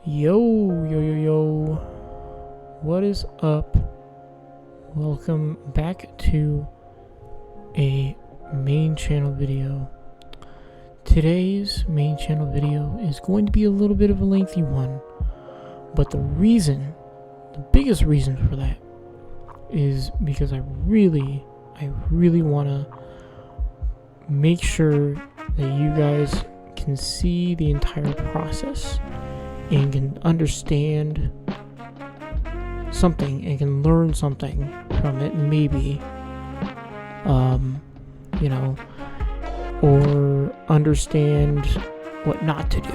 Yo. What is up? Welcome back to a main channel video. Today's main channel video is going to be a little bit of a lengthy one, but the biggest reason for that is because I really want to make sure that you guys can see the entire process and can understand something and can learn something from it, maybe, or understand what not to do,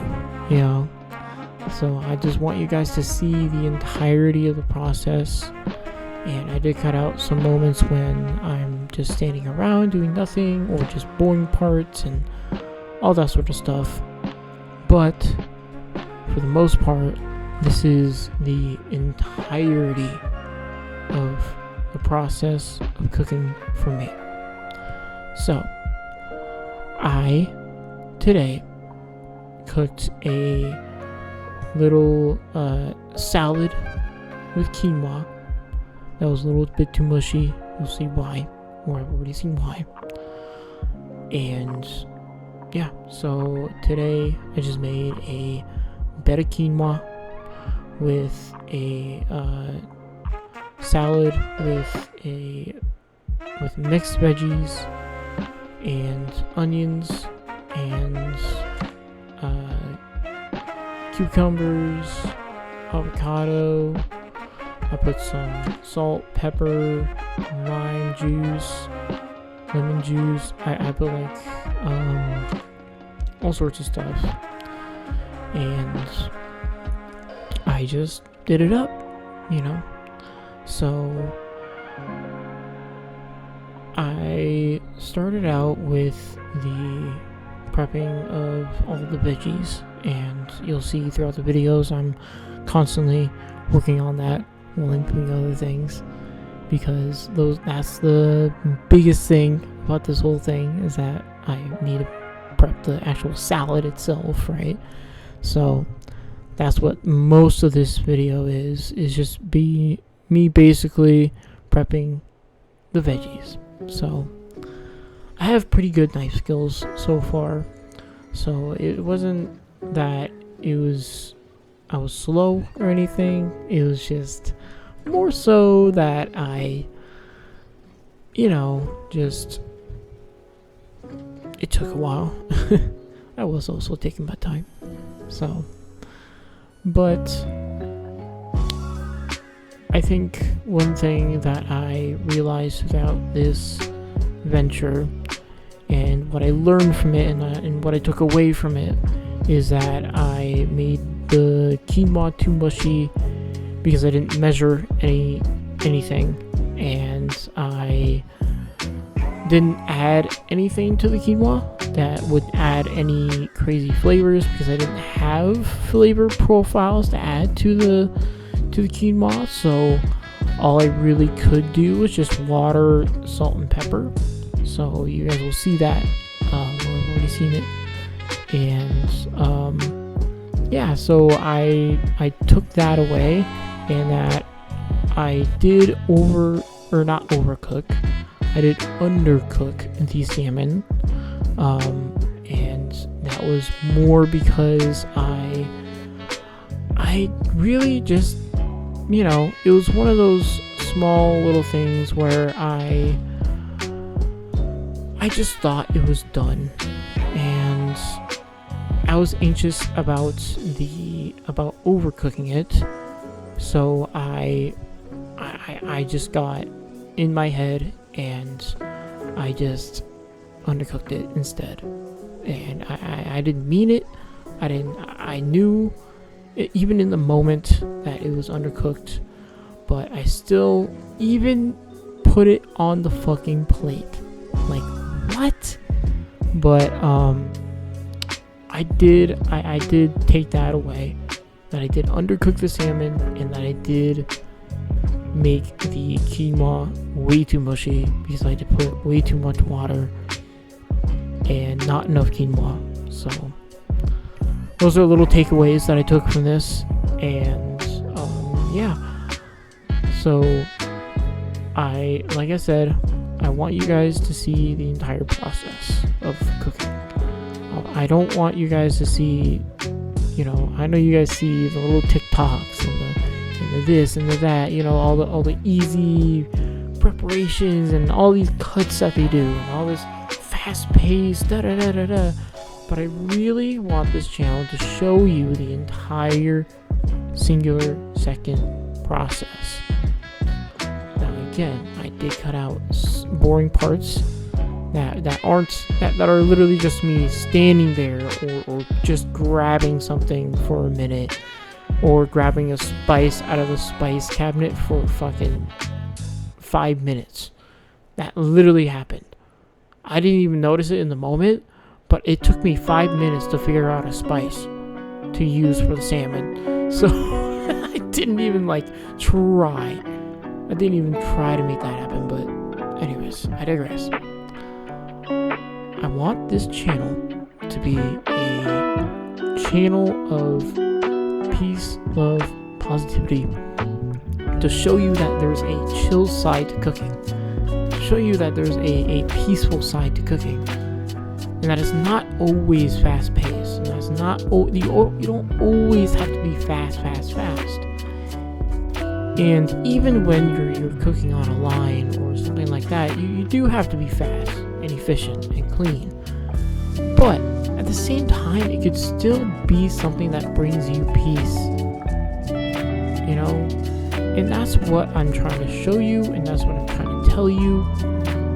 So I just want you guys to see the entirety of the process, and I did cut out some moments when I'm just standing around doing nothing or just boring parts and all that sort of stuff, but for the most part, this is the entirety of the process of cooking for me. So, I today cooked a little salad with quinoa. That was a little bit too mushy. You'll see why, or I've already seen why. And yeah, so today I just made a bed of quinoa with a salad with mixed veggies and onions and cucumbers, avocado. I put some salt, pepper, lime juice, lemon juice. I put all sorts of stuff, and I just did it up, So I started out with the prepping of all the veggies, and you'll see throughout the videos I'm constantly working on that while I'm doing other things, because that's the biggest thing about this whole thing, is that I need to prep the actual salad itself, right? So that's what most of this video is just me basically prepping the veggies. So I have pretty good knife skills so far, so it wasn't that I was slow or anything. It was just more so that I just it took a while. I was also taking my time, so. But I think one thing that I realized throughout this venture, and what I learned from it, and what I took away from it, is that I made the quinoa too mushy because I didn't measure anything, and I didn't add anything to the quinoa that would add any crazy flavors, because I didn't have flavor profiles to add to the quinoa. So all I really could do was just water, salt, and pepper. So you guys will see that I've already seen it. And so I took that away, and that I did not overcook. I did undercook the salmon, and that was more because I really just, it was one of those small little things where I just thought it was done, and I was anxious about overcooking it, so I just got in my head, and I just undercooked it instead. And I didn't mean it. I knew it, even in the moment, that it was undercooked, but I still even put it on the fucking plate. Like, what? But I did take that away, that I did undercook the salmon, and that I did make the quinoa way too mushy because I had to put way too much water and not enough quinoa. So those are little takeaways that I took from this. And yeah, so like I said, I want you guys to see the entire process of cooking. I don't want you guys to see, I know you guys see the little TikToks and the this and the that, all the easy preparations and all these cuts that they do and all this fast-paced da-da-da-da-da. But I really want this channel to show you the entire singular second process. Now again, I did cut out boring parts that are literally just me standing there or just grabbing something for a minute or grabbing a spice out of the spice cabinet for fucking 5 minutes. That literally happened. I didn't even notice it in the moment, but it took me 5 minutes to figure out a spice to use for the salmon. So I didn't even try. I didn't even try to make that happen. But anyways, I digress. I want this channel to be a channel of peace, love, positivity, to show you that there's a chill side to cooking, to show you that there's a peaceful side to cooking, and that it's not always fast paced, and that's not you don't always have to be fast. And even when you're cooking on a line or something like that, you do have to be fast and efficient and clean. But at the same time, it could still be something that brings you peace. And that's what I'm trying to show you, and that's what I'm trying to tell you,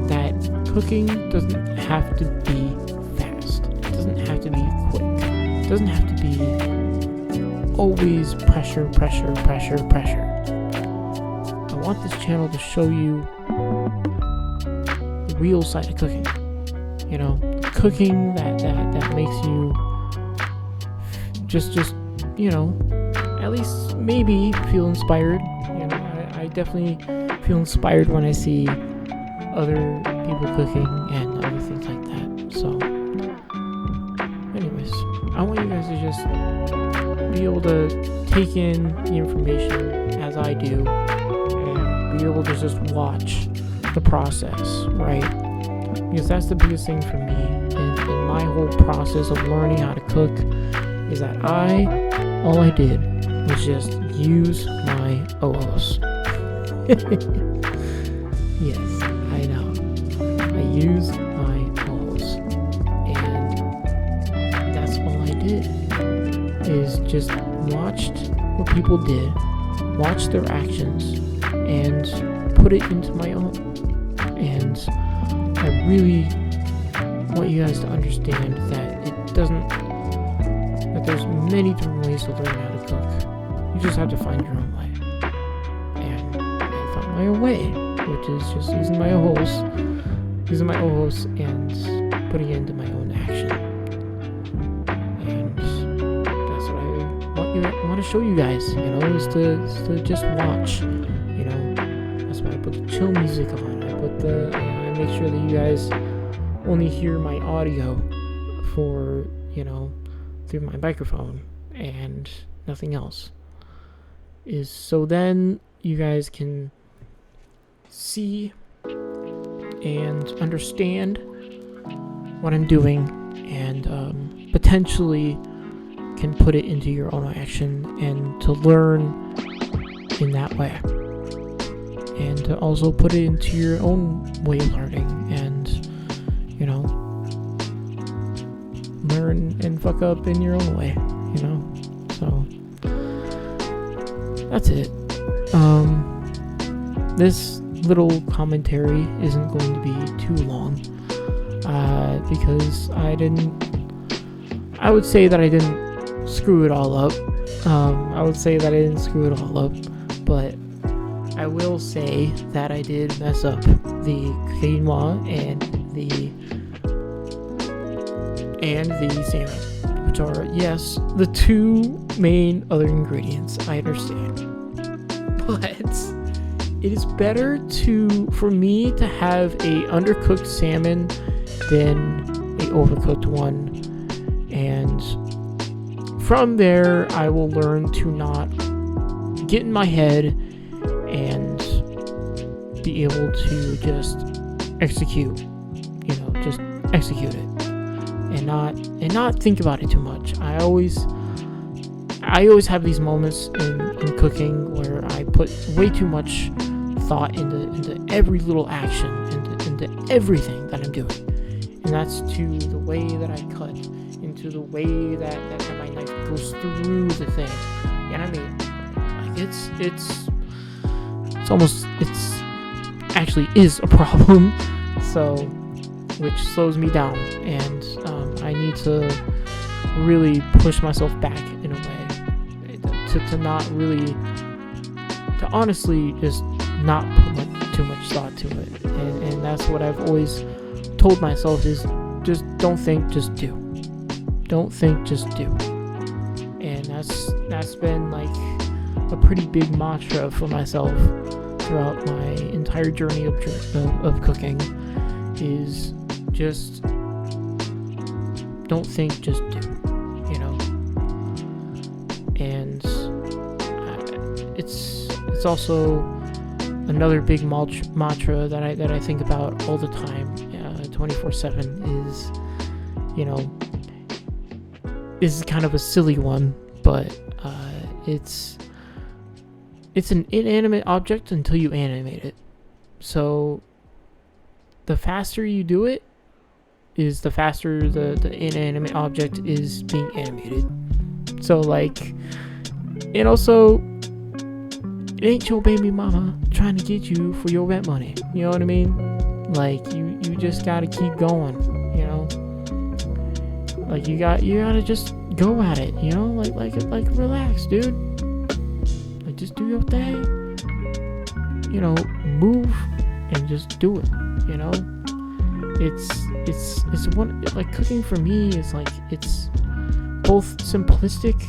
that cooking doesn't have to be fast. It doesn't have to be quick. It doesn't have to be always pressure. I want this channel to show you the real side of cooking. Cooking that makes you just at least maybe feel inspired. I definitely feel inspired when I see other people cooking and other things like that. So anyways, I want you guys to just be able to take in the information as I do and be able to just watch the process, right? Because that's the biggest thing for me in my whole process of learning how to cook, is that all I did was just use my ojos. Yes, I know. I used my ojos, and that's all I did, is just watched what people did, watched their actions, and put it into my own. And I really want you guys to understand that that there's many different ways to learn how to cook. You just have to find your own way. And I found my own way, which is just using my ojos and putting it into my own action. And that's what I want to show you guys, is to just watch. That's why I put the chill music on. I make sure that you guys only hear my audio for, through my microphone and nothing else. Is so then you guys can see and understand what I'm doing, and potentially can put it into your own action and to learn in that way. And to also put it into your own way of learning and, learn and fuck up in your own way, So, that's it. This little commentary isn't going to be too long, because I would say that I didn't screw it all up. But I will say that I did mess up the quinoa and the salmon, which are, yes, the two main other ingredients. I understand, but it is better for me to have a undercooked salmon than a overcooked one. And from there, I will learn to not get in my head and be able to just execute, just execute it, and not think about it too much. I always have these moments in cooking where I put way too much thought into every little action, into everything that I'm doing, and that's to the way that I cut, into the way that my knife goes through the thing. You know what I mean? Like it's actually is a problem. So, which slows me down, and I need to really push myself back in a way to not really, to honestly just not put too much thought to it, and that's what I've always told myself is just don't think, just do. Don't think, just do. And that's been like a pretty big mantra for myself throughout my entire journey of cooking, is just don't think, just do, and it's also another big mantra that I think about all the time, 24/7, is, is kind of a silly one, but it's an inanimate object until you animate it. So the faster you do it is the faster the inanimate object is being animated. So and also, it ain't your baby mama trying to get you for your rent money. You know what I mean? You just gotta keep going. You gotta just go at it. Relax, dude. Just do your thing. Move and just do it. It's one, cooking for me is it's both simplistic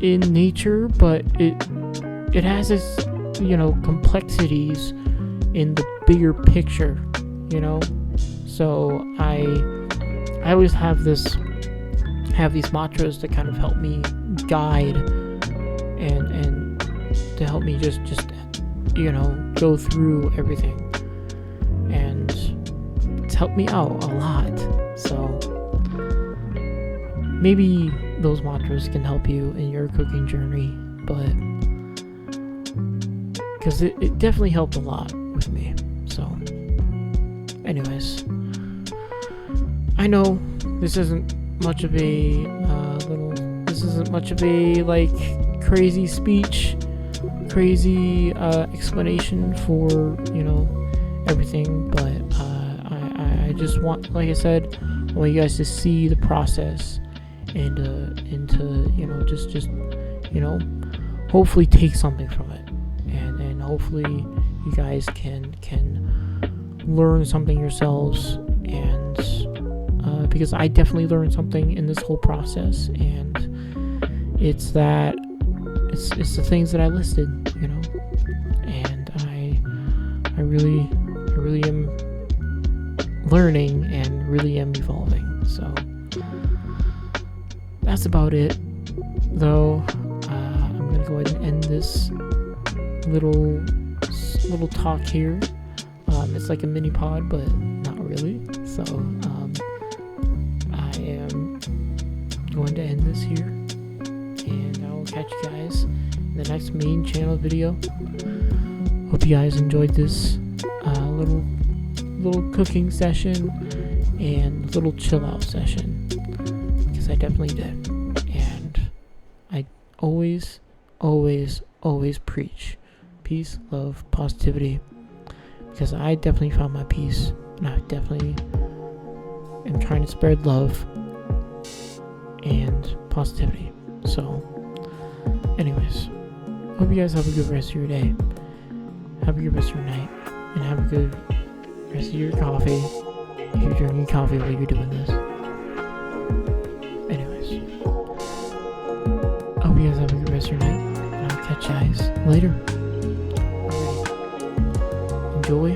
in nature, but it has its complexities in the bigger picture. So I always have these mantras to kind of help me guide and to help me just go through everything, and it's helped me out a lot. So maybe those mantras can help you in your cooking journey, but because it definitely helped a lot with me. So anyways, I know this isn't much of a crazy speech, crazy explanation for everything, but I just want, like I said, I want you guys to see the process and to just hopefully take something from it, and hopefully you guys can learn something yourselves, and because I definitely learned something in this whole process, and it's the things that I listed, and I really am learning and really am evolving. So that's about it, though. I'm gonna go ahead and end this little talk here. It's like a mini pod, but not really. So I am going to end this here, and I will catch you guys in the next main channel video. Hope you guys enjoyed this little cooking session and little chill out session, because I definitely did. And I always preach peace, love, positivity, because I definitely found my peace, and I definitely am trying to spread love and positivity. So anyways, hope you guys have a good rest of your day, have a good rest of your night, and have a good rest of your coffee if you're drinking coffee while you're doing this. Anyways, I hope you guys have a good rest of your night, and I'll catch you guys later. Enjoy